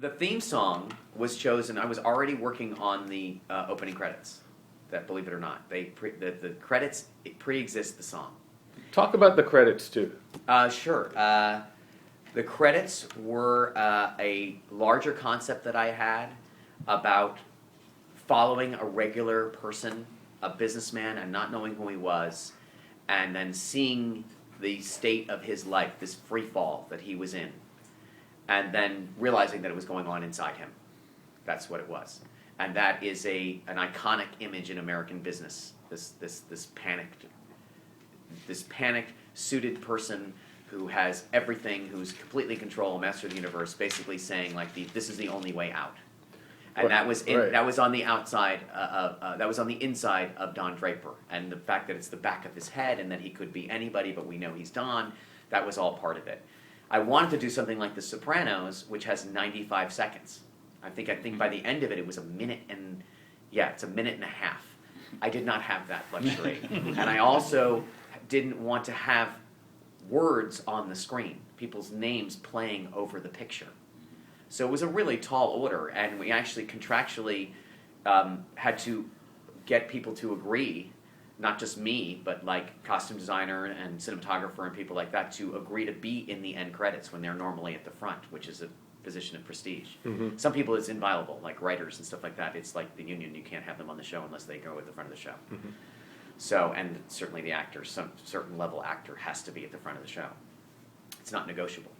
The theme song was chosen. I was already working on the opening credits. That, believe it or not, the credits pre-exist the song. Talk about the credits too. Sure. The credits were a larger concept that I had about following a regular person, a businessman, and not knowing who he was, and then seeing the state of his life, this free fall that he was in, and then realizing that it was going on inside him. That's what it was. And that is an iconic image in American business. This panicked, suited person who has everything, who's completely in control, master of the universe, basically saying like this is the only way out. And that was that was on the outside. That was on the inside of Don Draper, and the fact that it's the back of his head, and that he could be anybody, but we know he's Don. That was all part of it. I wanted to do something like The Sopranos, which has 95 seconds. I think by the end of it, it was it's a minute and a half. I did not have that luxury, and I also didn't want to have words on the screen, people's names playing over the picture. So it was a really tall order, and we actually contractually had to get people to agree, not just me, but like costume designer and cinematographer and people like that, to agree to be in the end credits when they're normally at the front, which is a position of prestige. Mm-hmm. Some people it's inviolable, like writers and stuff like that. It's like the union, you can't have them on the show unless they go at the front of the show. Mm-hmm. So, and certainly the actor, some certain level actor has to be at the front of the show. It's not negotiable.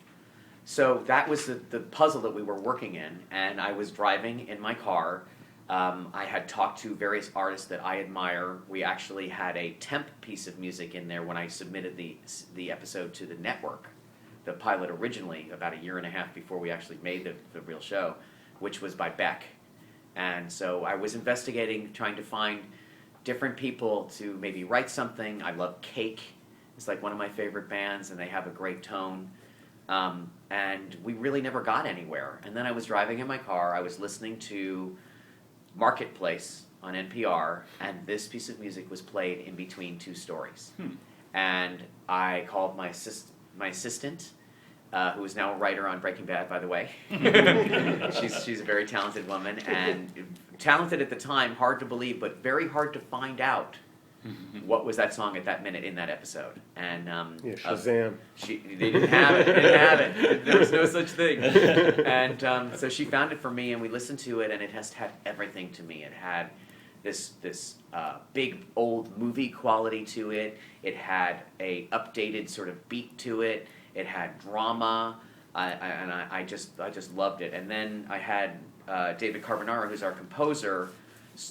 So that was the puzzle that we were working in, and I was driving in my car. I had talked to various artists that I admire. We actually had a temp piece of music in there when I submitted the episode to the network, the pilot originally, about a year and a half before we actually made the real show, which was by Beck. And so I was investigating, trying to find different people to maybe write something. I love Cake. It's like one of my favorite bands, and they have a great tone. And we really never got anywhere. And then I was driving in my car. I was listening to Marketplace on NPR, and this piece of music was played in between two stories. And I called my assistant, who is now a writer on Breaking Bad, by the way. She's a very talented woman, and talented at the time, hard to believe, but very hard to find out what was that song at that minute in that episode. And Shazam. They didn't have it. There was no such thing. And so she found it for me, and we listened to it, and it has had everything to me. It had this big old movie quality to it. It had a updated sort of beat to it. It had drama, and I just loved it. And then I had David Carbonaro, who's our composer,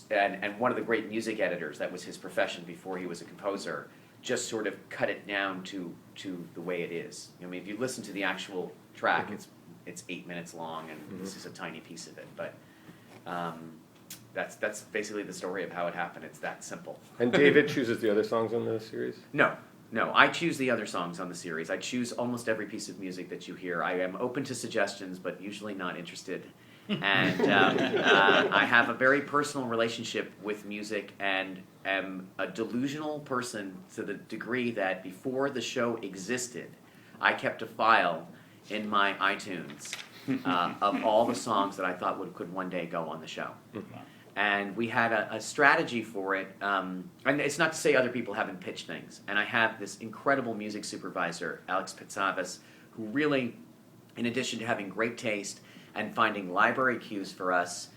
and one of the great music editors. That was his profession before he was a composer. Just sort of cut it down to the way it is. I mean, if you listen to the actual track, it's 8 minutes long, and this is a tiny piece of it. But that's basically the story of how it happened. It's that simple. And David chooses the other songs on the series? No, I choose the other songs on the series. I choose almost every piece of music that you hear. I am open to suggestions, but usually not interested. And I have a very personal relationship with music, and am a delusional person to the degree that before the show existed, I kept a file in my iTunes of all the songs that I thought could one day go on the show. And we had a strategy for it, and it's not to say other people haven't pitched things. And I have this incredible music supervisor, Alex Pitsavas, who really, in addition to having great taste and finding library cues for us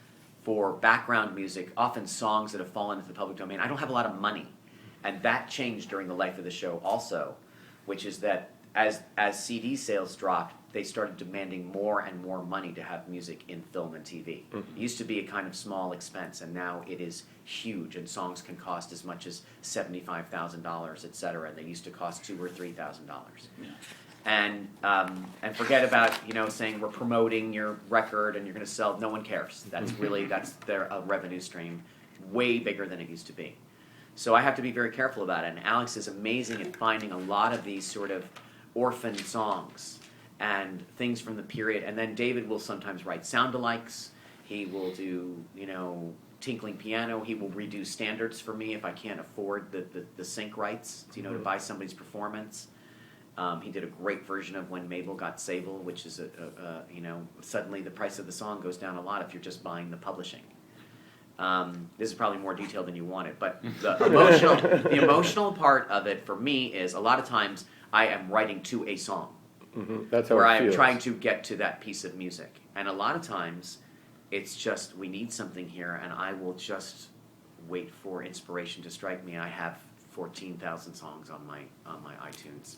for background music, often songs that have fallen into the public domain, I don't have a lot of money. And that changed during the life of the show also, which is that as CD sales dropped, they started demanding more and more money to have music in film and TV. It used to be a kind of small expense, and now it is huge, and songs can cost as much as $75,000, et cetera, and they used to cost $2,000 or $3,000. Yeah. And forget about saying we're promoting your record and you're going to sell. No one cares. That's their revenue stream, way bigger than it used to be. So I have to be very careful about it. And Alex is amazing at finding a lot of these sort of orphan songs and things from the period. And then David will sometimes write sound-alikes. He will do tinkling piano. He will redo standards for me if I can't afford the sync rights, to buy somebody's performance. He did a great version of When Mabel Got Sable, which is suddenly the price of the song goes down a lot if you're just buying the publishing. This is probably more detailed than you wanted, but the emotional part of it for me is a lot of times I am writing to a song. That's how where it I am feels. trying to get to that piece of music. And a lot of times it's just, we need something here, and I will just wait for inspiration to strike me. I have 14,000 songs on my iTunes.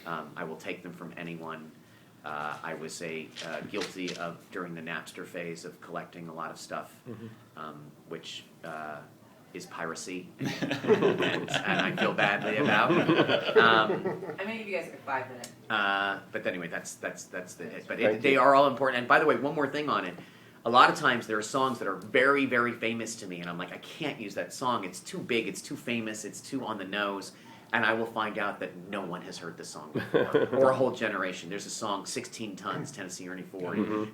I will take them from anyone. I was guilty of, during the Napster phase, of collecting a lot of stuff, which is piracy, and I feel badly about. I'm gonna give you guys like 5 minutes. But anyway, that's the hit. But they are all important. And by the way, one more thing on it. A lot of times there are songs that are very, very famous to me, and I'm like, I can't use that song. It's too big, it's too famous, it's too on the nose. And I will find out that no one has heard this song before, or a whole generation. There's a song, 16 Tons, Tennessee Ernie Ford.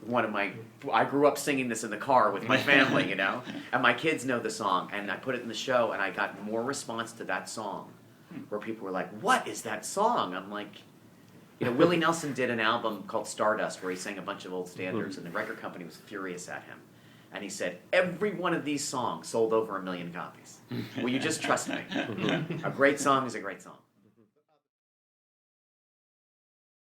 I grew up singing this in the car with my family, and my kids know the song. And I put it in the show, and I got more response to that song, where people were like, what is that song? I'm like, Willie Nelson did an album called Stardust, where he sang a bunch of old standards, and the record company was furious at him. And he said, every one of these songs sold over 1 million copies. Will you just trust me? A great song is a great song.